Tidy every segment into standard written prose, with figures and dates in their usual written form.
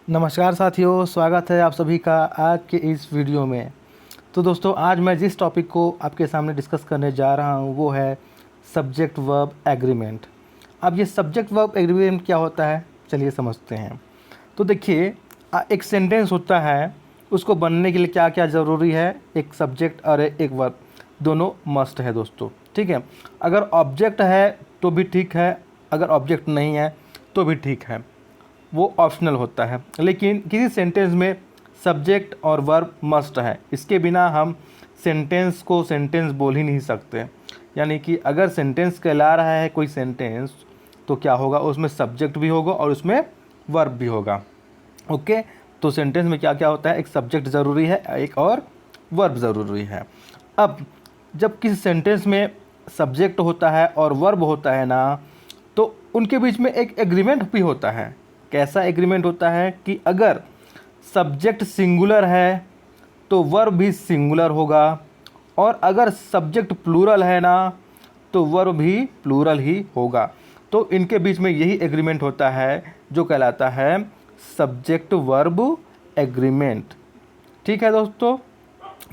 नमस्कार साथियों, स्वागत है आप सभी का आज के इस वीडियो में। तो दोस्तों, आज मैं जिस टॉपिक को आपके सामने डिस्कस करने जा रहा हूं वो है सब्जेक्ट वर्ब एग्रीमेंट। अब ये सब्जेक्ट वर्ब एग्रीमेंट क्या होता है, चलिए समझते हैं। तो देखिए, एक सेंटेंस होता है, उसको बनने के लिए क्या क्या ज़रूरी है। एक सब्जेक्ट और एक वर्ब दोनों मस्ट है दोस्तों, ठीक है। अगर ऑब्जेक्ट है तो भी ठीक है, अगर ऑब्जेक्ट नहीं है तो भी ठीक है, वो ऑप्शनल होता है। लेकिन किसी सेंटेंस में सब्जेक्ट और वर्ब मस्ट है, इसके बिना हम सेंटेंस को सेंटेंस बोल ही नहीं सकते। यानी कि अगर सेंटेंस कहला रहा है कोई सेंटेंस, तो क्या होगा, उसमें सब्जेक्ट भी होगा और उसमें वर्ब भी होगा। ओके, तो सेंटेंस में क्या क्या होता है, एक सब्जेक्ट ज़रूरी है, एक और वर्ब ज़रूरी है। अब जब किसी सेंटेंस में सब्जेक्ट होता है और वर्ब होता है ना, तो उनके बीच में एक एग्रीमेंट भी होता है। कैसा एग्रीमेंट होता है कि अगर सब्जेक्ट सिंगुलर है तो वर्ब भी सिंगुलर होगा, और अगर सब्जेक्ट प्लूरल है ना तो वर्ब भी प्लूरल ही होगा। तो इनके बीच में यही एग्रीमेंट होता है जो कहलाता है सब्जेक्ट वर्ब एग्रीमेंट। ठीक है दोस्तों,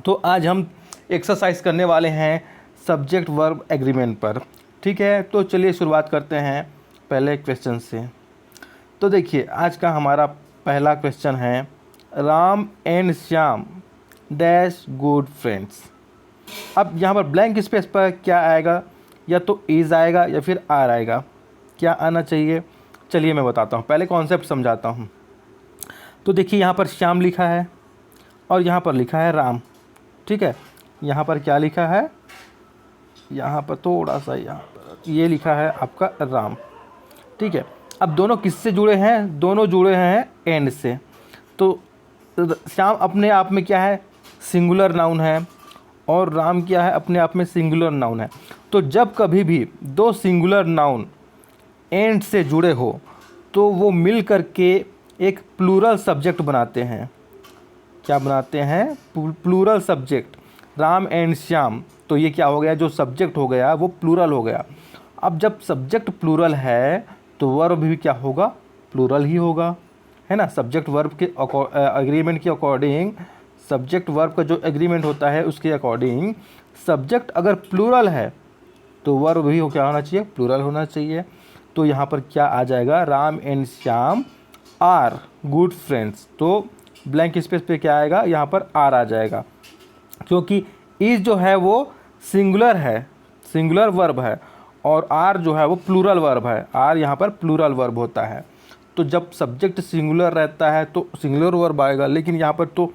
तो आज हम एक्सरसाइज करने वाले हैं सब्जेक्ट वर्ब एग्रीमेंट पर। ठीक है, तो चलिए शुरुआत करते हैं पहले क्वेश्चन से। तो देखिए, आज का हमारा पहला क्वेश्चन है, Ram and Shyam dash good friends. अब यहाँ पर ब्लैंक स्पेस पर क्या आएगा, या तो इज़ आएगा या फिर आर आएगा। क्या आना चाहिए, चलिए मैं बताता हूँ, पहले कॉन्सेप्ट समझाता हूँ। तो देखिए, यहाँ पर श्याम लिखा है और यहाँ पर लिखा है राम। ठीक है, यहाँ पर क्या लिखा है, यहाँ पर थोड़ा सा यहाँ पर ये लिखा है आपका राम। ठीक है, अब दोनों किससे जुड़े हैं, दोनों जुड़े हैं एंड से। तो श्याम अपने आप में क्या है, सिंगुलर नाउन है, और राम क्या है, अपने आप में सिंगुलर नाउन है। तो जब कभी भी दो सिंगुलर नाउन एंड से जुड़े हो तो वो मिल करके एक प्लूरल सब्जेक्ट बनाते हैं। क्या बनाते हैं, plural subject. Ram and Shyam, तो ये क्या हो गया, जो सब्जेक्ट हो गया वो प्लूरल हो गया। अब जब सब्जेक्ट प्लूरल है तो वर्ब भी क्या होगा, प्लूरल ही होगा, है ना। सब्जेक्ट वर्ब के एग्रीमेंट के अकॉर्डिंग, सब्जेक्ट वर्ब का जो एग्रीमेंट होता है उसके अकॉर्डिंग, सब्जेक्ट अगर प्लूरल है तो वर्ब भी क्या होना चाहिए, प्लूरल होना चाहिए। तो यहाँ पर क्या आ जाएगा, Ram and Shyam are good friends. तो ब्लैंक स्पेस पे क्या आएगा, यहाँ पर आर आ जाएगा, क्योंकि इज जो है वो सिंगुलर है, सिंगुलर वर्ब है, और आर जो है वो प्लूरल वर्ब है। आर यहाँ पर प्लूरल वर्ब होता है। तो जब सब्जेक्ट सिंगुलर रहता है तो सिंगुलर वर्ब आएगा, लेकिन यहाँ पर तो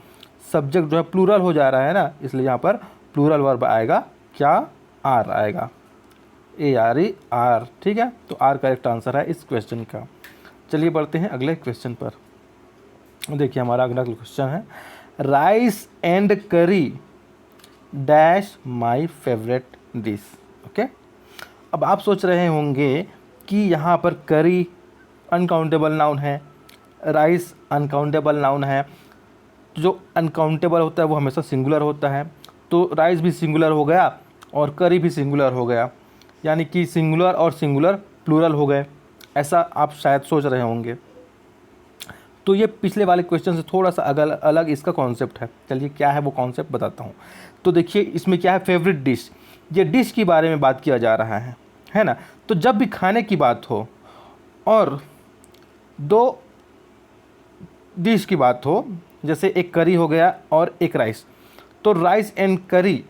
सब्जेक्ट जो है प्लूरल हो जा रहा है ना, इसलिए यहाँ पर प्लूरल वर्ब आएगा, क्या, आर आएगा, ए आर ई आर। ठीक है, तो आर करेक्ट आंसर है इस क्वेश्चन का। चलिए बढ़ते हैं अगले क्वेश्चन पर। देखिए, हमारा अगला क्वेश्चन है, राइस एंड करी dash my favourite dish. Okay, अब आप सोच रहे होंगे कि यहाँ पर करी अनकाउंटेबल नाउन है, राइस अनकाउंटेबल नाउन है। तो जो अनकाउंटेबल होता है वो हमेशा सिंगुलर होता है, तो राइस भी सिंगुलर हो गया और करी भी सिंगुलर हो गया, यानी कि सिंगुलर और सिंगुलर प्लूरल हो गए, ऐसा आप शायद सोच रहे होंगे। तो ये पिछले वाले क्वेश्चन से थोड़ा सा अलग इसका कॉन्सेप्ट है। चलिए क्या है वो कॉन्सेप्ट बताता हूँ। तो देखिए, इसमें क्या है, फेवरेट डिश, ये डिश के बारे में बात किया जा रहा है ना। तो जब भी खाने की बात हो और दो डिश की बात हो, जैसे एक करी हो गया और एक राइस, तो राइस एंड करी,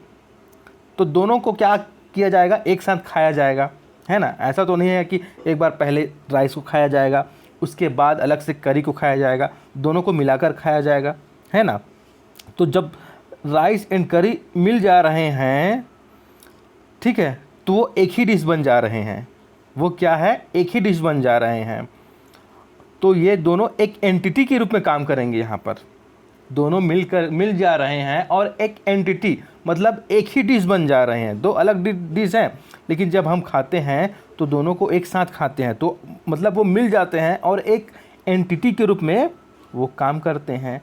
तो दोनों को क्या किया जाएगा, एक साथ खाया जाएगा, है ना। ऐसा तो नहीं है कि एक बार पहले राइस को खाया जाएगा उसके बाद अलग से करी को खाया जाएगा, दोनों को मिलाकर खाया जाएगा, है ना। तो जब राइस एंड करी मिल जा रहे हैं, ठीक है, तो वो एक ही डिश बन जा रहे हैं। वो क्या है, एक ही डिश बन जा रहे हैं। तो ये दोनों एक एंटिटी के रूप में काम करेंगे। यहाँ पर दोनों मिल जा रहे हैं और एक एंटिटी मतलब एक ही डिश बन जा रहे हैं। दो अलग डिश हैं, लेकिन जब हम खाते हैं तो दोनों को एक साथ खाते हैं, तो मतलब वो मिल जाते हैं और एक एंटिटी के रूप में वो काम करते हैं।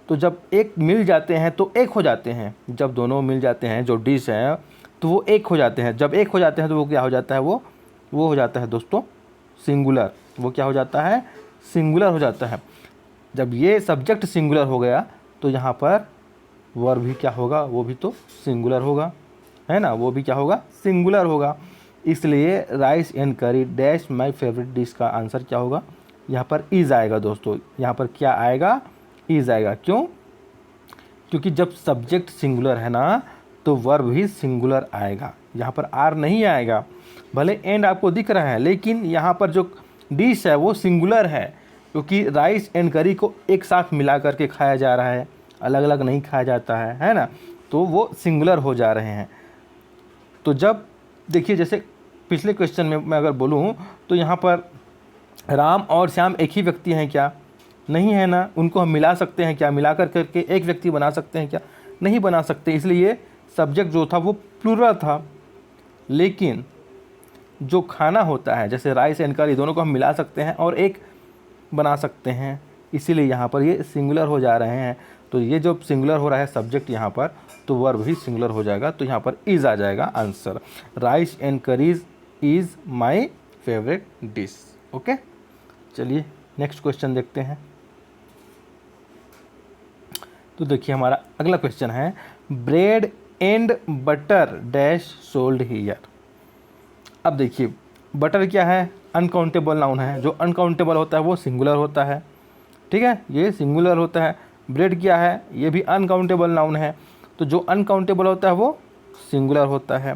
तो जब एक मिल जाते हैं तो एक हो जाते हैं, जब दोनों मिल जाते हैं जो डिश हैं तो वो एक हो जाते हैं। जब एक हो जाते हैं तो वो क्या हो जाता है, वो हो जाता है दोस्तों सिंगुलर। वो क्या हो जाता है, सिंगुलर हो जाता है। जब ये सब्जेक्ट सिंगुलर हो गया तो यहाँ पर वर्ब भी क्या होगा, वो भी तो सिंगुलर होगा, है ना, वो भी क्या होगा, सिंगुलर होगा। इसलिए राइस एंड करी डैश माय फेवरेट डिश का आंसर क्या होगा, यहाँ पर इज़ आएगा दोस्तों। यहाँ पर क्या आएगा, इज़ आएगा। क्यों? क्योंकि जब सब्जेक्ट सिंगुलर है ना तो वर्ब भी सिंगुलर आएगा, यहाँ पर आर नहीं आएगा। भले एंड आपको दिख रहा है लेकिन यहाँ पर जो डिश है वो सिंगुलर है, क्योंकि राइस एंड करी को एक साथ मिला करके खाया जा रहा है, अलग अलग नहीं खाया जाता है ना, तो वो सिंगुलर हो जा रहे हैं। तो जब देखिए जैसे पिछले क्वेश्चन में मैं अगर बोलूँ तो यहाँ पर राम और श्याम एक ही व्यक्ति हैं क्या, नहीं है ना, उनको हम मिला सकते हैं क्या, मिला कर करके एक व्यक्ति बना सकते हैं क्या, नहीं बना सकते। इसलिए सब्जेक्ट जो था वो प्लूरल था। लेकिन जो खाना होता है जैसे राइस एंड करी, दोनों को हम मिला सकते हैं और एक बना सकते हैं, इसीलिए यहाँ पर ये सिंगुलर हो जा रहे हैं। तो ये जो सिंगुलर हो रहा है सब्जेक्ट यहाँ पर, तो वर्ब भी सिंगुलर हो जाएगा, तो यहाँ पर इज़ आ जाएगा answer. Rice and curries is my favourite dish. Okay, चलिए नेक्स्ट क्वेश्चन देखते हैं। तो देखिए हमारा अगला क्वेश्चन है, bread and butter dash sold here. अब देखिए बटर क्या है, अनकाउंटेबल नाउन है, जो अनकाउंटेबल होता है वो सिंगुलर होता है, ठीक है, ये सिंगुलर होता है। ब्रेड क्या है, ये भी अनकाउंटेबल नाउन है, तो जो अनकाउंटेबल होता है वो सिंगुलर होता है,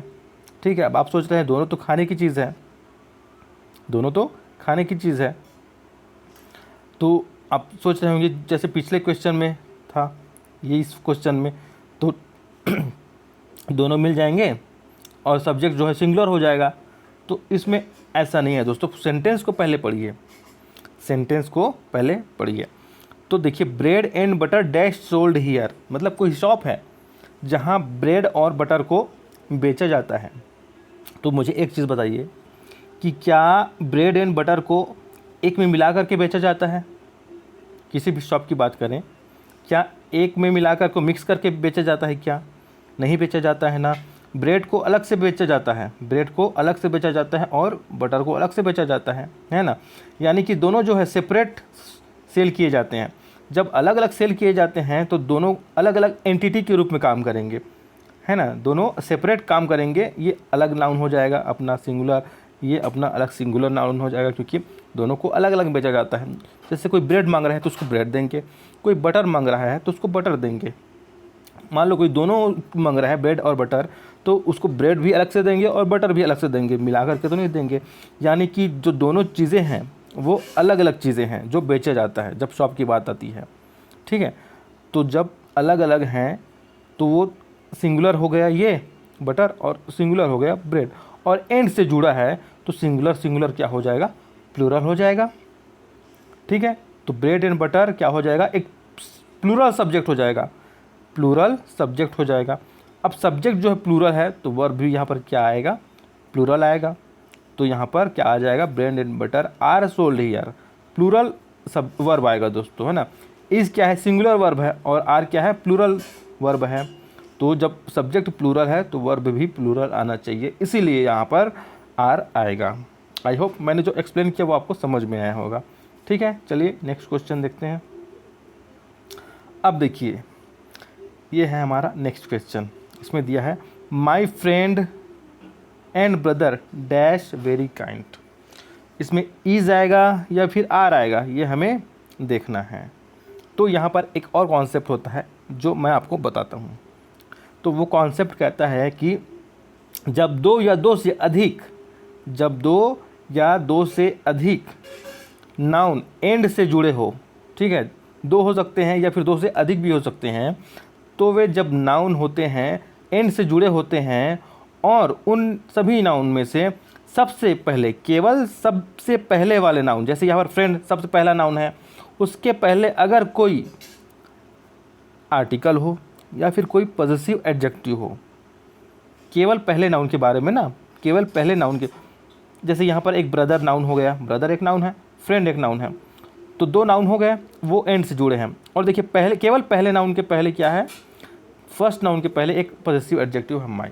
ठीक है। अब आप सोच रहे हैं दोनों तो खाने की चीज़ है, दोनों तो खाने की चीज़ है, तो आप सोच रहे होंगे जैसे पिछले क्वेश्चन में था, ये इस क्वेश्चन में तो दोनों मिल जाएंगे और सब्जेक्ट जो है सिंगुलर हो जाएगा। तो इसमें ऐसा नहीं है दोस्तों, सेंटेंस को पहले पढ़िए, सेंटेंस को पहले पढ़िए। तो देखिए bread and butter dash sold here, मतलब कोई शॉप है जहाँ ब्रेड और बटर को बेचा जाता है। तो मुझे एक चीज़ बताइए कि क्या ब्रेड एंड बटर को एक में मिला करके बेचा जाता है? किसी भी शॉप की बात करें, क्या एक में मिलाकर को मिक्स करके बेचा जाता है? क्या नहीं बेचा जाता है ना। ब्रेड को अलग से बेचा जाता है, ब्रेड को अलग से बेचा जाता है और बटर को अलग से बेचा जाता है ना। यानी कि दोनों जो है सेपरेट सेल किए जाते हैं। जब अलग अलग सेल किए जाते हैं तो दोनों अलग अलग एंटिटी के रूप में काम करेंगे, है ना, दोनों सेपरेट काम करेंगे। ये अलग नाउन हो जाएगा अपना सिंगुलर, ये अपना अलग सिंगुलर नाउन हो जाएगा, क्योंकि दोनों को अलग अलग बेचा जाता है। जैसे कोई ब्रेड मांग रहा है तो उसको ब्रेड देंगे, कोई बटर मांग रहा है तो उसको बटर देंगे। मान लो कोई दोनों मांग रहा है ब्रेड और बटर, तो उसको ब्रेड भी अलग से देंगे और बटर भी अलग से देंगे, मिला करके तो नहीं देंगे। यानी कि जो दोनों चीज़ें हैं वो अलग अलग चीज़ें हैं जो बेचा जाता है जब शॉप की बात आती है, ठीक है। तो जब अलग अलग हैं तो वो सिंगुलर हो गया ये बटर और सिंगुलर हो गया ब्रेड, और एंड से जुड़ा है तो सिंगुलर सिंगुलर क्या हो जाएगा, प्लूरल हो जाएगा, ठीक है। तो ब्रेड एंड बटर क्या हो जाएगा, एक प्लूरल सब्जेक्ट हो जाएगा, प्लूरल सब्जेक्ट हो जाएगा। अब सब्जेक्ट जो है प्लूरल है तो वर्ब भी यहाँ पर क्या आएगा, प्लूरल आएगा। तो यहाँ पर क्या आ जाएगा, bread and butter are sold here, plural सब वर्ब आएगा दोस्तों, है ना। इस क्या है, सिंगुलर वर्ब है, और आर क्या है, प्लूरल वर्ब है। तो जब सब्जेक्ट प्लूरल है तो वर्ब भी प्लूरल आना चाहिए, इसीलिए यहाँ पर आर आएगा। आई होप मैंने जो एक्सप्लेन किया वो आपको समझ में आया होगा, ठीक है। चलिए नेक्स्ट क्वेश्चन देखते हैं। अब देखिए ये है हमारा नेक्स्ट क्वेश्चन, इसमें दिया है my friend and brother dash very kind. इसमें ईज आएगा या फिर आर आएगा, ये हमें देखना है। तो यहाँ पर एक और कॉन्सेप्ट होता है जो मैं आपको बताता हूँ। तो वो कॉन्सेप्ट कहता है कि जब दो या दो से अधिक, जब दो या दो से अधिक नाउन एंड से जुड़े हो, ठीक है, दो हो सकते हैं या फिर दो से अधिक भी हो सकते हैं, तो वे जब नाउन होते हैं एंड से जुड़े होते हैं और उन सभी नाउन में से सबसे पहले, केवल सबसे पहले वाले नाउन, जैसे यहाँ पर फ्रेंड सबसे पहला नाउन है, उसके पहले अगर कोई आर्टिकल हो या फिर कोई पॉजेसिव एडजेक्टिव हो, केवल पहले नाउन के बारे में ना, केवल पहले नाउन के, जैसे यहाँ पर एक ब्रदर नाउन हो गया, ब्रदर एक नाउन है, फ्रेंड एक नाउन है, तो दो नाउन हो गए, वो एंड से जुड़े हैं। और देखिए पहले, केवल पहले नाउन के पहले क्या है, फर्स्ट नाउन के पहले एक पॉजेसिव एडजेक्टिव है माई।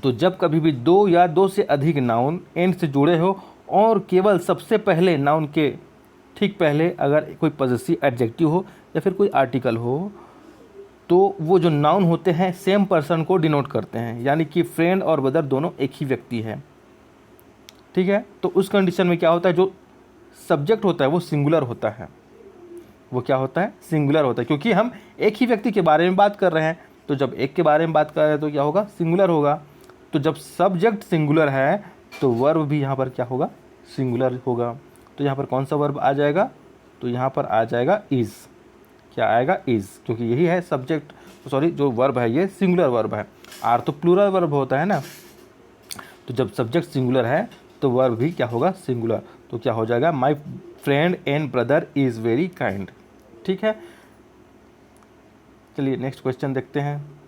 तो जब कभी भी दो या दो से अधिक नाउन एंड से जुड़े हो और केवल सबसे पहले नाउन के, ठीक पहले अगर कोई पॉजेसिव एडजेक्टिव हो या फिर कोई आर्टिकल हो, तो वो जो नाउन होते हैं सेम पर्सन को डिनोट करते हैं, यानी कि फ्रेंड और ब्रदर दोनों एक ही व्यक्ति है। ठीक है, तो उस कंडीशन में क्या होता है, जो सब्जेक्ट होता है वो सिंगुलर होता है। वो क्या होता है, सिंगुलर होता है, क्योंकि हम एक ही व्यक्ति के बारे में बात कर रहे हैं। तो जब एक के बारे में बात कर रहे हैं तो क्या होगा, सिंगुलर होगा। तो जब सब्जेक्ट सिंगुलर है तो वर्ब भी यहाँ पर क्या होगा, सिंगुलर होगा। तो यहाँ पर कौन सा वर्ब आ जाएगा, तो यहाँ पर आ जाएगा इज़। क्या आएगा, इज़, क्योंकि यही है सब्जेक्ट, सॉरी जो वर्ब है ये सिंगुलर वर्ब है। आर तो प्लूरल वर्ब होता है ना। तो जब सब्जेक्ट सिंगुलर है तो वर्ब भी क्या होगा, सिंगुलर। तो क्या हो जाएगा, my friend and brother is very kind. ठीक है, चलिए नेक्स्ट क्वेश्चन देखते हैं।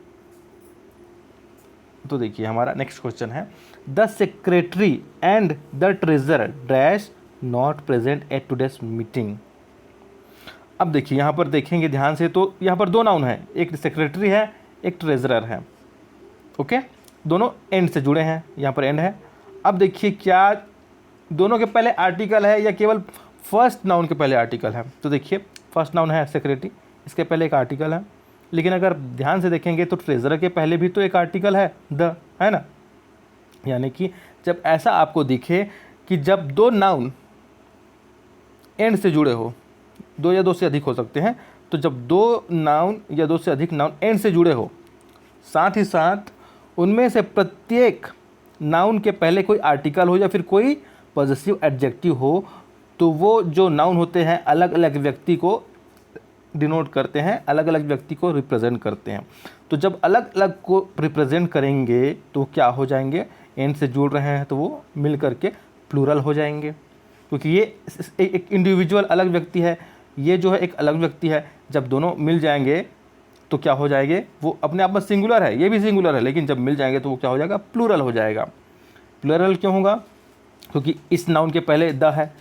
तो देखिए हमारा नेक्स्ट क्वेश्चन है, the secretary and the treasurer dash not present at today's meeting. अब देखिए यहाँ पर देखेंगे ध्यान से, तो यहाँ पर दो नाउन है, एक सेक्रेटरी है एक ट्रेजरर है। ओके, दोनों एंड से जुड़े हैं, यहाँ पर एंड है। अब देखिए क्या दोनों के पहले आर्टिकल है या केवल फर्स्ट नाउन के पहले आर्टिकल है। तो देखिए फर्स्ट नाउन है सेक्रेटरी, इसके पहले एक आर्टिकल है। लेकिन अगर ध्यान से देखेंगे तो ट्रेजरर के पहले भी तो एक आर्टिकल है, द, है ना। यानी कि जब ऐसा आपको दिखे कि जब दो नाउन एंड से जुड़े हो, दो या दो से अधिक हो सकते हैं, तो जब दो नाउन या दो से अधिक नाउन एंड से जुड़े हो, साथ ही साथ उनमें से प्रत्येक नाउन के पहले कोई आर्टिकल हो या फिर कोई पॉजेसिव एडजेक्टिव हो, तो वो जो नाउन होते हैं अलग अलग व्यक्ति को डिनोट करते हैं, अलग अलग व्यक्ति को रिप्रेजेंट करते हैं। तो जब अलग अलग को रिप्रेजेंट करेंगे तो क्या हो जाएंगे, एंड से जुड़ रहे हैं तो वो मिल करके प्लूरल हो जाएंगे, क्योंकि ये एक इंडिविजुअल अलग व्यक्ति है, ये जो है एक अलग व्यक्ति है। जब दोनों मिल जाएंगे तो क्या हो जाएंगे, वो अपने आप में सिंगुलर है, ये भी सिंगुलर है, लेकिन जब मिल जाएंगे तो वो क्या हो जाएगा, प्लूरल हो जाएगा। प्लूरल क्यों होगा, क्योंकि इस नाउन के पहले द है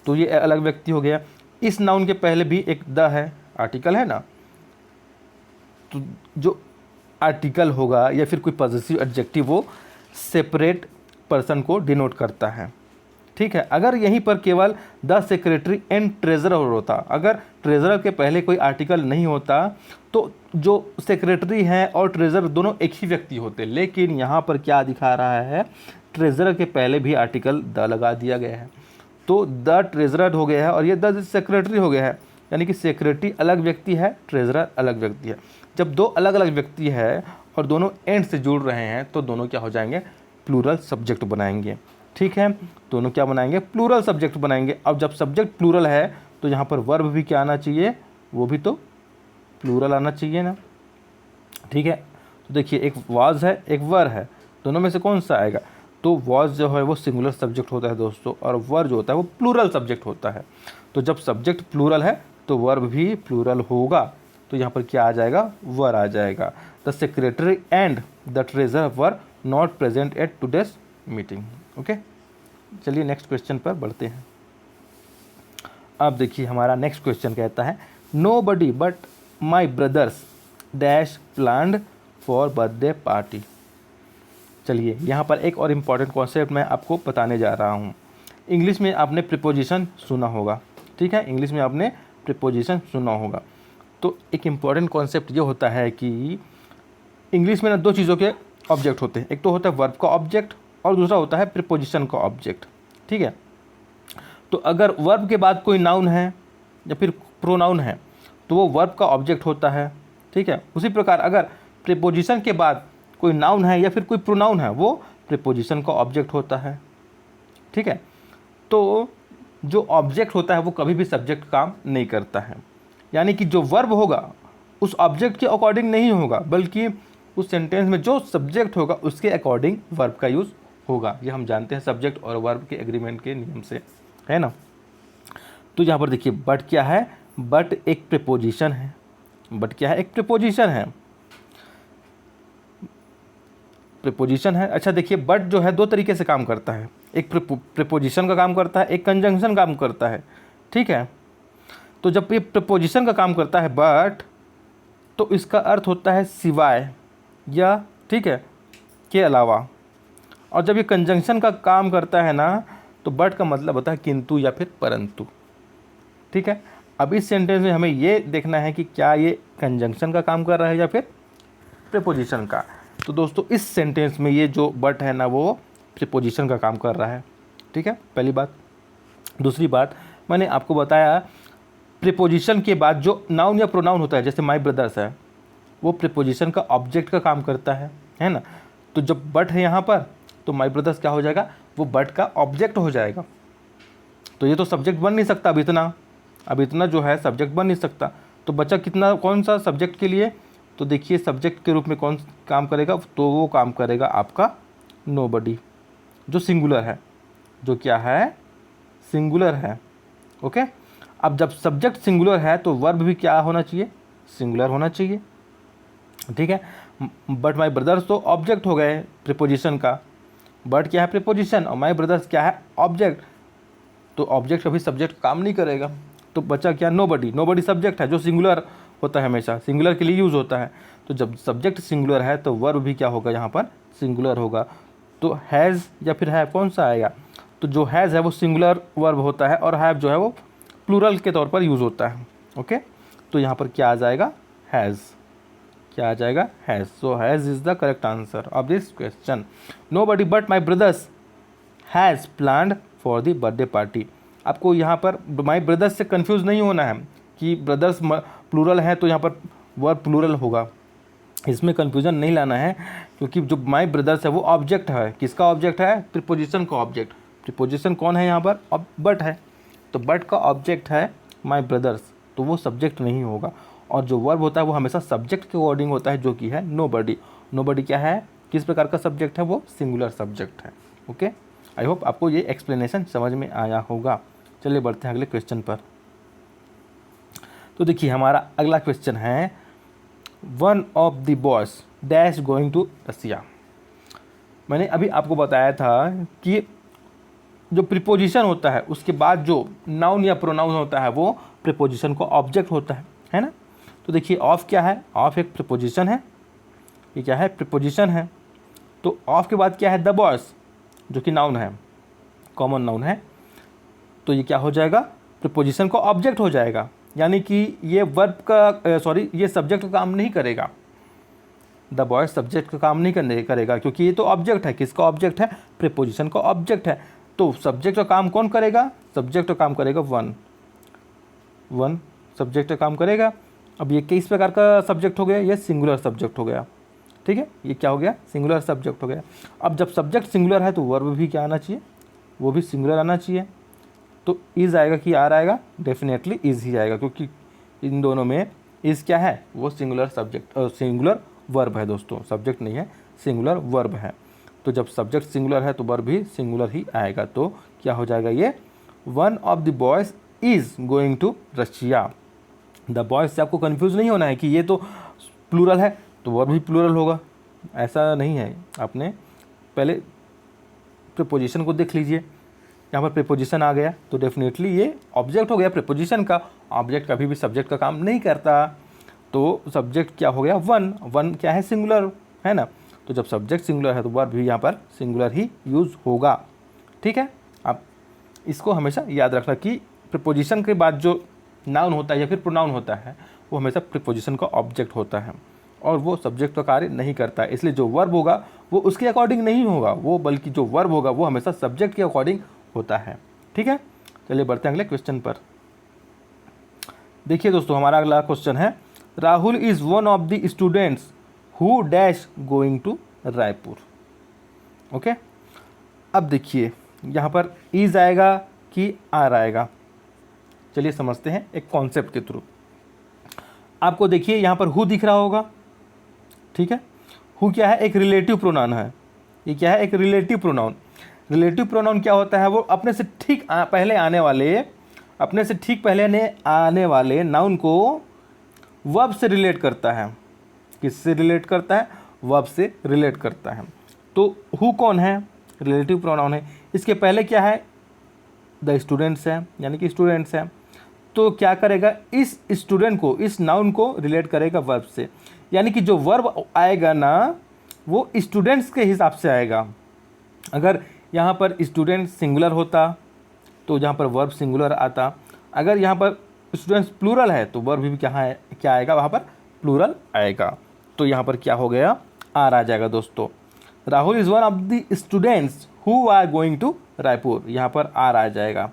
तो ये अलग व्यक्ति हो गया। इस नाउन के पहले भी एक द है, आर्टिकल है ना। तो जो आर्टिकल होगा या फिर कोई पॉजेसिव एडजेक्टिव वो सेपरेट पर्सन को डिनोट करता है। ठीक है, अगर यहीं पर केवल द सेक्रेटरी एंड ट्रेजरर होता, अगर ट्रेजरर के पहले कोई आर्टिकल नहीं होता तो जो सेक्रेटरी हैं और ट्रेजरर दोनों एक ही व्यक्ति होते। लेकिन यहाँ पर क्या दिखा रहा है, ट्रेजरर के पहले भी आर्टिकल द लगा दिया गया है, तो द ट्रेजरर हो गया है और ये द सेक्रेटरी हो गया है। यानी कि सेक्रेटरी अलग व्यक्ति है, ट्रेजरर अलग व्यक्ति है। जब दो अलग अलग व्यक्ति है और दोनों एंड से जुड़ रहे हैं तो दोनों क्या हो जाएंगे, प्लूरल सब्जेक्ट बनाएंगे। ठीक है, दोनों क्या बनाएंगे, प्लूरल सब्जेक्ट बनाएंगे। अब जब सब्जेक्ट प्लूरल है तो यहाँ पर वर्ब भी क्या आना चाहिए, वो भी तो प्लूरल आना चाहिए ना। ठीक है, तो देखिए एक वाज है एक वर है, दोनों में से कौन सा आएगा, तो वाज जो है वो सिंगुलर सब्जेक्ट होता है दोस्तों, और वर जो होता है वो प्लूरल सब्जेक्ट होता है। तो जब सब्जेक्ट प्लूरल है तो वर्ब भी प्लूरल होगा। तो यहाँ पर क्या आ जाएगा, वर आ जाएगा। The secretary and the treasurer were not present at today's meeting. Okay, चलिए नेक्स्ट क्वेश्चन पर बढ़ते हैं। अब देखिए हमारा नेक्स्ट क्वेश्चन कहता है, nobody but my brothers dash planned for birthday party. चलिए यहाँ पर एक और इम्पॉर्टेंट कॉन्सेप्ट मैं आपको बताने जा रहा हूँ। इंग्लिश में आपने प्रीपोजिशन सुना होगा, ठीक है, इंग्लिश में आपने प्रीपोजिशन सुना होगा। तो एक इम्पॉर्टेंट कॉन्सेप्ट ये होता है कि इंग्लिश में ना दो चीज़ों के ऑब्जेक्ट होते हैं, एक तो होता है वर्ब का ऑब्जेक्ट और दूसरा होता है प्रीपोजिशन का ऑब्जेक्ट। ठीक है, तो अगर वर्ब के बाद कोई नाउन है या फिर प्रोनाउन है तो वो वर्ब का ऑब्जेक्ट होता है। ठीक है, उसी प्रकार अगर प्रीपोजिशन के बाद कोई नाउन है या फिर कोई प्रोनाउन है वो प्रीपोजिशन का ऑब्जेक्ट होता है। ठीक है, तो जो ऑब्जेक्ट होता है वो कभी भी सब्जेक्ट काम नहीं करता है, यानी कि जो वर्ब होगा उस ऑब्जेक्ट के अकॉर्डिंग नहीं होगा, बल्कि उस सेंटेंस में जो सब्जेक्ट होगा उसके अकॉर्डिंग वर्ब का यूज़ होगा। ये हम जानते हैं सब्जेक्ट और वर्ब के एग्रीमेंट के नियम से, है ना। तो यहाँ पर देखिए बट क्या है, बट एक प्रीपोजिशन है। बट क्या है, एक प्रीपोजिशन है, प्रीपोजिशन है। अच्छा देखिए बट जो है दो तरीके से काम करता है, एक प्रीपोजिशन का काम करता है, एक कंजंक्शन काम करता है। ठीक है, तो जब ये प्रीपोजिशन का काम करता है बट, तो इसका अर्थ होता है सिवाय या, ठीक है, के अलावा। और जब ये कंजंक्शन का काम करता है ना तो बट का मतलब होता है किंतु या फिर परंतु। ठीक है। अब इस सेंटेंस में हमें ये देखना है कि क्या ये कंजंक्शन का काम कर रहा है या फिर प्रीपोजिशन का। तो दोस्तों इस सेंटेंस में ये जो बट है ना वो प्रीपोजिशन का काम कर रहा है, ठीक है, पहली बात। दूसरी बात, मैंने आपको बताया प्रीपोजिशन के बाद जो नाउन या प्रोनाउन होता है, जैसे माय ब्रदर्स है, वो प्रीपोजिशन का ऑब्जेक्ट का काम करता है ना। तो जब बट है यहाँ पर तो माय ब्रदर्स क्या हो जाएगा, वो बट का ऑब्जेक्ट हो जाएगा। तो ये तो सब्जेक्ट बन नहीं सकता, अब इतना जो है सब्जेक्ट बन नहीं सकता। तो बच्चा कितना, कौन सा सब्जेक्ट के लिए, तो देखिए सब्जेक्ट के रूप में कौन काम करेगा, तो वो काम करेगा आपका नोबडी, जो सिंगुलर है, जो क्या है, सिंगुलर है। ओके। अब जब सब्जेक्ट सिंगुलर है तो वर्ब भी क्या होना चाहिए, सिंगुलर होना चाहिए, ठीक है। बट माय ब्रदर्स तो ऑब्जेक्ट हो गए प्रीपोजिशन का, बट क्या है प्रीपोजिशन, और माय ब्रदर्स क्या है, ऑब्जेक्ट। तो ऑब्जेक्ट कभी सब्जेक्ट काम नहीं करेगा। तो बच्चा क्या, नोबडी सब्जेक्ट है, जो सिंगुलर होता है, हमेशा सिंगुलर के लिए यूज़ होता है। तो जब सब्जेक्ट सिंगुलर है तो वर्ब भी क्या होगा, यहाँ पर सिंगुलर होगा। तो हैज़ या फिर हैव कौन सा आएगा, तो जो हैज़ है वो सिंगुलर वर्ब होता है और हैव जो है वो प्लूरल के तौर पर यूज़ होता है। ओके। तो यहाँ पर क्या आ जाएगा, हैज़, क्या आ जाएगा, has. So has is the correct answer of this question. Nobody but my brothers has planned for the birthday party. आपको यहाँ पर माई ब्रदर्स से कंफ्यूज नहीं होना है कि ब्रदर्स प्लूरल है तो यहाँ पर वर्ब प्लूरल होगा, इसमें कंफ्यूजन नहीं लाना है, क्योंकि जो माई ब्रदर्स है वो ऑब्जेक्ट है। किसका ऑब्जेक्ट है, प्रीपोजिशन का ऑब्जेक्ट। प्रीपोजिशन कौन है यहाँ पर, अब बट है, तो बट का ऑब्जेक्ट है माई ब्रदर्स, तो वो सब्जेक्ट नहीं होगा। और जो वर्ब होता है वो हमेशा सब्जेक्ट के अकॉर्डिंग होता है, जो कि है नोबडी। नोबडी क्या है, किस प्रकार का सब्जेक्ट है, वो सिंगुलर सब्जेक्ट है। ओके। आई होप आपको ये एक्सप्लेनेशन समझ में आया होगा। चलिए बढ़ते हैं अगले क्वेश्चन पर। तो देखिए हमारा अगला क्वेश्चन है, one of the boys dash going to Russia. मैंने अभी आपको बताया था कि जो प्रीपोजिशन होता है उसके बाद जो नाउन या प्रोनाउन होता है वो प्रीपोजिशन को ऑब्जेक्ट होता है ना। तो देखिए ऑफ क्या है, ऑफ एक प्रीपोजिशन है, ये क्या है, प्रीपोजिशन है। तो ऑफ के बाद क्या है, द बॉयज, जो कि नाउन है, कॉमन नाउन है। तो ये क्या हो जाएगा, प्रीपोजिशन का ऑब्जेक्ट हो जाएगा, यानी कि ये वर्ब का ये सब्जेक्ट का काम नहीं करेगा। द बॉयज सब्जेक्ट का काम नहीं करेगा, क्योंकि ये तो ऑब्जेक्ट है। किसका ऑब्जेक्ट है, प्रीपोजिशन का ऑब्जेक्ट है। तो सब्जेक्ट का काम कौन करेगा, सब्जेक्ट का काम करेगा वन सब्जेक्ट का काम करेगा। अब ये किस प्रकार का सब्जेक्ट हो गया, ये सिंगुलर सब्जेक्ट हो गया, ठीक है। ये क्या हो गया, सिंगुलर सब्जेक्ट हो गया। अब जब सब्जेक्ट सिंगुलर है तो वर्ब भी क्या आना चाहिए, वो भी सिंगुलर आना चाहिए। तो इज़ आएगा कि आर आएगा, डेफिनेटली इज़ ही आएगा, क्योंकि इन दोनों में इज़ क्या है, वो सिंगुलर सब्जेक्ट सिंगुलर वर्ब है दोस्तों, सब्जेक्ट नहीं है, सिंगुलर वर्ब है। तो जब सब्जेक्ट सिंगुलर है तो वर्ब भी सिंगुलर ही आएगा। तो क्या हो जाएगा, ये one of the boys is going to Russia. The boys से आपको कन्फ्यूज़ नहीं होना है कि ये तो प्लूरल है तो वर्ब भी प्लूरल होगा, ऐसा नहीं है। आपने पहले प्रीपोजिशन को देख लीजिए, यहाँ पर प्रीपोजिशन आ गया तो डेफिनेटली ये ऑब्जेक्ट हो गया प्रीपोजिशन का। ऑब्जेक्ट कभी भी सब्जेक्ट का काम नहीं करता, तो सब्जेक्ट क्या हो गया, वन क्या है, सिंगुलर है ना। तो जब सब्जेक्ट सिंगुलर है तो वर्ब भी यहाँ पर सिंगुलर ही यूज़ होगा, ठीक है। आप इसको हमेशा याद रखना कि प्रीपोजिशन के बाद जो नाउन होता है या फिर प्रोनाउन होता है वो हमेशा प्रीपोजिशन का ऑब्जेक्ट होता है और वो सब्जेक्ट का कार्य नहीं करता है। इसलिए जो वर्ब होगा वो उसके अकॉर्डिंग नहीं होगा, वो बल्कि जो वर्ब होगा वो हमेशा सब्जेक्ट के अकॉर्डिंग होता है, ठीक है। चलिए बढ़ते हैं अगले क्वेश्चन पर। देखिए दोस्तों हमारा अगला क्वेश्चन है, Rahul is one of the students who dash going to Raipur. Okay. अब देखिए यहाँ पर इज़ आएगा कि आर आएगा, चलिए समझते हैं एक कॉन्सेप्ट के थ्रू। आपको देखिए यहाँ पर हु दिख रहा होगा, ठीक है। हु क्या है, एक रिलेटिव प्रोनाउन है। ये क्या है, एक रिलेटिव प्रोनाउन। रिलेटिव प्रोनाउन क्या होता है, वो अपने से ठीक पहले आने वाले नाउन को वर्ब से रिलेट करता है। किससे रिलेट करता है, वर्ब से रिलेट करता है। तो हु कौन है, रिलेटिव प्रोनाउन है। इसके पहले क्या है, द स्टूडेंट्स है, यानी कि स्टूडेंट्स है। तो क्या करेगा, इस स्टूडेंट को, इस नाउन को रिलेट करेगा वर्ब से, यानी कि जो वर्ब आएगा ना वो स्टूडेंट्स के हिसाब से आएगा। अगर यहाँ पर स्टूडेंट सिंगुलर होता तो यहाँ पर वर्ब सिंगुलर आता, अगर यहाँ पर स्टूडेंट्स प्लूरल है तो वर्ब भी क्या आएगा वहाँ पर, प्लूरल आएगा। तो यहाँ पर क्या हो गया, आर आ जाएगा दोस्तों। Rahul is one of the students who are going to Raipur, यहाँ पर आर आ जाएगा।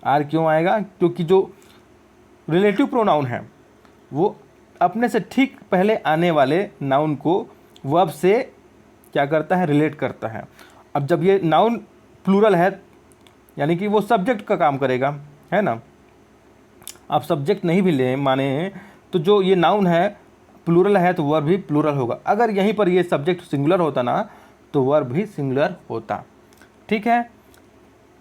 आर क्यों आएगा, क्योंकि जो रिलेटिव प्रोनाउन है वो अपने से ठीक पहले आने वाले नाउन को वर्ब से क्या करता है, रिलेट करता है। अब जब ये नाउन प्लूरल है यानी कि वो सब्जेक्ट का काम करेगा, है ना। आप सब्जेक्ट नहीं भी ले माने तो जो ये नाउन है प्लूरल है तो वर्ब भी प्लूरल होगा। अगर यहीं पर ये सब्जेक्ट सिंगुलर होता ना तो वर्ब भी सिंगुलर होता। ठीक है,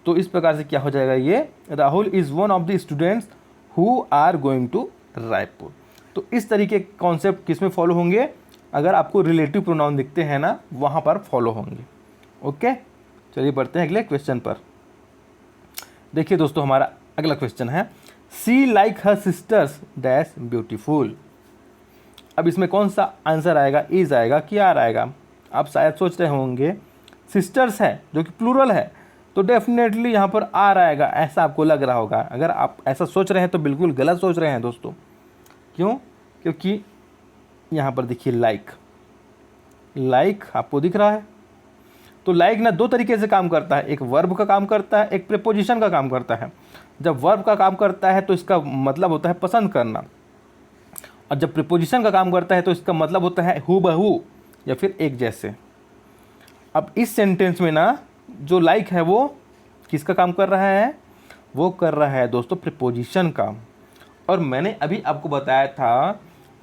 तो इस प्रकार से क्या हो जाएगा, ये Rahul is one of the students who are going to Raipur. तो इस तरीके के कॉन्सेप्ट किस में फॉलो होंगे, अगर आपको रिलेटिव प्रोनाउन दिखते हैं ना वहाँ पर फॉलो होंगे। ओके, चलिए बढ़ते हैं अगले क्वेश्चन पर। देखिए दोस्तों, हमारा अगला क्वेश्चन है she like her sisters dash beautiful. अब इसमें कौन सा आंसर आएगा, इज आएगा कि आर आएगा। आप शायद सोच रहे होंगे सिस्टर्स है जो कि प्लूरल है तो डेफिनेटली यहाँ पर आर आएगा, ऐसा आपको लग रहा होगा। अगर आप ऐसा सोच रहे हैं तो बिल्कुल गलत सोच रहे हैं दोस्तों। क्यों, क्योंकि यहाँ पर देखिए लाइक आपको दिख रहा है। तो लाइक ना दो तरीके से काम करता है, एक वर्ब का काम करता है, एक प्रीपोजिशन का काम करता है। जब वर्ब का काम करता है तो इसका मतलब होता है पसंद करना, और जब प्रीपोजिशन का काम करता है तो इसका मतलब होता है हूबहू या फिर एक जैसे। अब इस सेंटेंस में ना जो लाइक है वो किसका काम कर रहा है, वो कर रहा है दोस्तों प्रीपोजिशन का। और मैंने अभी आपको बताया था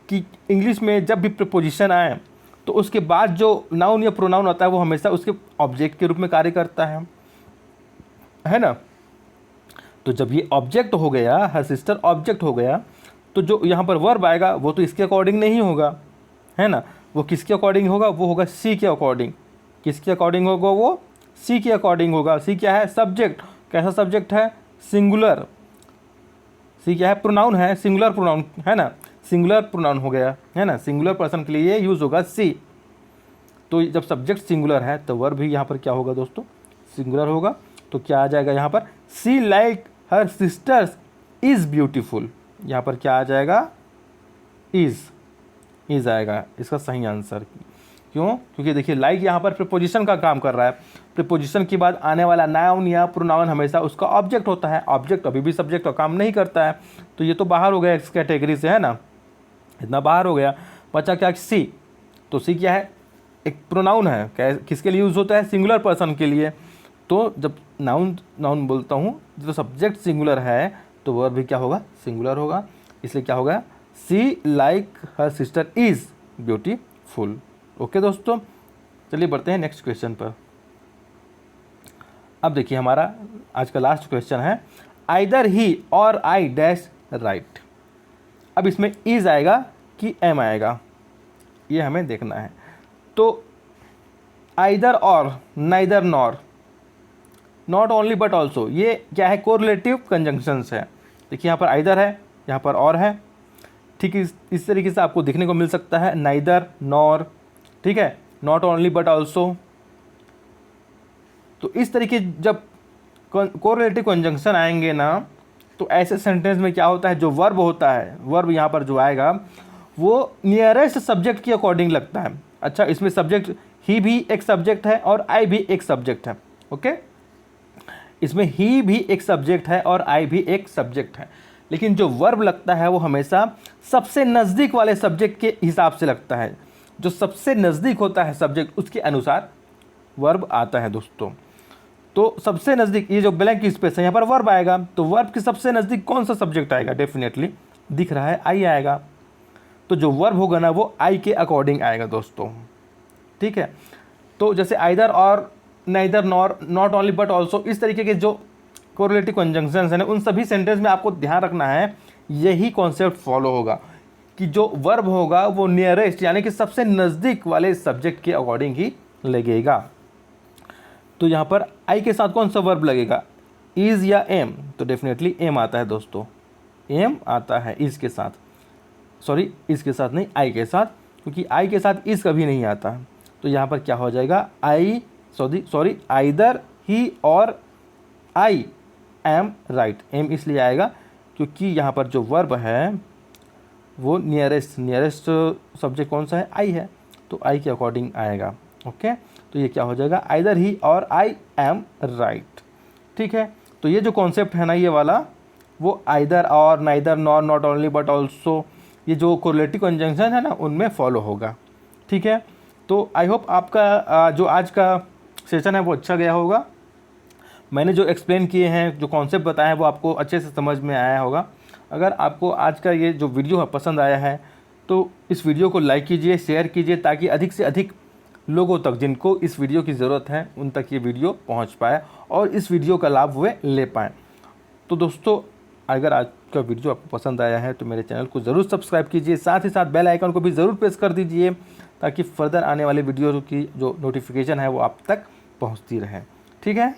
कि इंग्लिश में जब भी प्रीपोजिशन आए तो उसके बाद जो नाउन या प्रोनाउन होता है वो हमेशा उसके ऑब्जेक्ट के रूप में कार्य करता है ना। तो जब ये ऑब्जेक्ट हो गया, हर सिस्टर ऑब्जेक्ट हो गया, तो जो यहाँ पर वर्ब आएगा वो तो इसके अकॉर्डिंग नहीं होगा, है ना। वो किसके अकॉर्डिंग होगा, वो होगा सी के अकॉर्डिंग। किसके अकॉर्डिंग होगा, वो सी के अकॉर्डिंग होगा। सी क्या है, सब्जेक्ट। कैसा सब्जेक्ट है, सिंगुलर। सी क्या है, प्रोनाउन है, सिंगुलर प्रोनाउन, है ना। सिंगुलर प्रोनाउन हो गया, है ना। सिंगुलर पर्सन के लिए यूज़ होगा सी। तो जब सब्जेक्ट सिंगुलर है तो वर्ब भी यहाँ पर क्या होगा दोस्तों, सिंगुलर होगा। तो क्या आ जाएगा यहाँ पर, she like her sisters is beautiful. यहाँ पर क्या आ जाएगा, इज़ आएगा इसका सही आंसर। क्यों, क्योंकि देखिए लाइक यहाँ पर प्रीपोजिशन का काम कर रहा है। प्रीपोजिशन के बाद आने वाला नाउन या प्रोनाउन हमेशा उसका ऑब्जेक्ट होता है। ऑब्जेक्ट अभी भी सब्जेक्ट का काम नहीं करता है, तो ये तो बाहर हो गया इस कैटेगरी से, है ना। इतना बाहर हो गया, बचा क्या, सी। तो सी क्या है, एक प्रोनाउन है, किसके लिए यूज़ होता है, सिंगुलर पर्सन के लिए। तो जब नाउन बोलता हूँ जो सब्जेक्ट सिंगुलर है तो वर्ब भी क्या होगा, सिंगुलर होगा। इसलिए क्या होगा, she like her sister is beautiful. Okay दोस्तों, चलिए बढ़ते हैं नेक्स्ट क्वेश्चन पर। अब देखिए हमारा आज का लास्ट क्वेश्चन है आइदर ही और आई डैश राइट। अब इसमें इज आएगा कि एम आएगा, ये हमें देखना है। तो आइदर और, neither nor, not only but also, ये क्या है, कोरिलेटिव कंजंक्शंस है। देखिए यहाँ पर आइदर है, यहाँ पर और है। ठीक इस तरीके से आपको देखने को मिल सकता है, नाइदर, नॉर, ठीक है, नॉट ओनली बट ऑल्सो। तो इस तरीके जब कोरिलेटिव कंजंक्शन आएंगे ना तो ऐसे सेंटेंस में क्या होता है, जो वर्ब होता है, वर्ब यहाँ पर जो आएगा वो नियरेस्ट सब्जेक्ट के अकॉर्डिंग लगता है। अच्छा, इसमें सब्जेक्ट ही भी एक सब्जेक्ट है और आई भी एक सब्जेक्ट है। ओके, इसमें ही भी एक सब्जेक्ट है और आई भी एक सब्जेक्ट है, लेकिन जो वर्ब लगता है वो हमेशा सबसे नज़दीक वाले सब्जेक्ट के हिसाब से लगता है। जो सबसे नज़दीक होता है सब्जेक्ट उसके अनुसार वर्ब आता है दोस्तों। तो सबसे नज़दीक, ये जो ब्लैंक स्पेस है यहाँ पर वर्ब आएगा, तो वर्ब के सबसे नज़दीक कौन सा सब्जेक्ट आएगा, डेफिनेटली दिख रहा है आई आएगा। तो जो वर्ब होगा ना वो आई के अकॉर्डिंग आएगा दोस्तों। ठीक है, तो जैसे आइदर और, neither nor, not only but also, इस तरीके के जो कोरिलेटिव कंजंक्शंस हैं उन सभी सेंटेंस में आपको ध्यान रखना है, यही कॉन्सेप्ट फॉलो होगा कि जो वर्ब होगा वो नियरेस्ट यानी कि सबसे नज़दीक वाले सब्जेक्ट के अकॉर्डिंग ही लगेगा। तो यहाँ पर आई के साथ कौन सा वर्ब लगेगा, इज़ या एम, तो डेफिनेटली एम आता है दोस्तों, एम आता है इज़ के साथ। सॉरी, इज़ के साथ नहीं, आई के साथ, क्योंकि आई के साथ इज़ कभी नहीं आता। तो यहाँ पर क्या हो जाएगा, आई आइदर ही और आई एम राइट। एम इसलिए आएगा क्योंकि यहाँ पर जो वर्ब है वो नियरेस्ट सब्जेक्ट कौन सा है, आई है, तो आई के अकॉर्डिंग आएगा। ओके, तो ये क्या हो जाएगा, आइदर ही और आई एम राइट। ठीक है, तो ये जो कॉन्सेप्ट है ना ये वाला, वो आइदर और, neither, nor, not only, but also, ये जो कोरिलेटिव कंजंक्शन है ना उनमें फॉलो होगा। ठीक है, तो आई होप आपका जो आज का सेशन है वो अच्छा गया होगा। मैंने जो एक्सप्लेन किए हैं, जो कॉन्सेप्ट बताए हैं, वो आपको अच्छे से समझ में आया होगा। अगर आपको आज का ये जो वीडियो है पसंद आया है तो इस वीडियो को लाइक कीजिए, शेयर कीजिए, ताकि अधिक से अधिक लोगों तक जिनको इस वीडियो की ज़रूरत है उन तक ये वीडियो पहुंच पाए और इस वीडियो का लाभ वे ले पाएँ। तो दोस्तों, अगर आज का वीडियो आपको पसंद आया है तो मेरे चैनल को ज़रूर सब्सक्राइब कीजिए, साथ ही साथ बेल आइकन को भी ज़रूर प्रेस कर दीजिए, ताकि फर्दर आने वाले वीडियो की जो नोटिफिकेशन है वो आप तक पहुंचती रहे। ठीक है।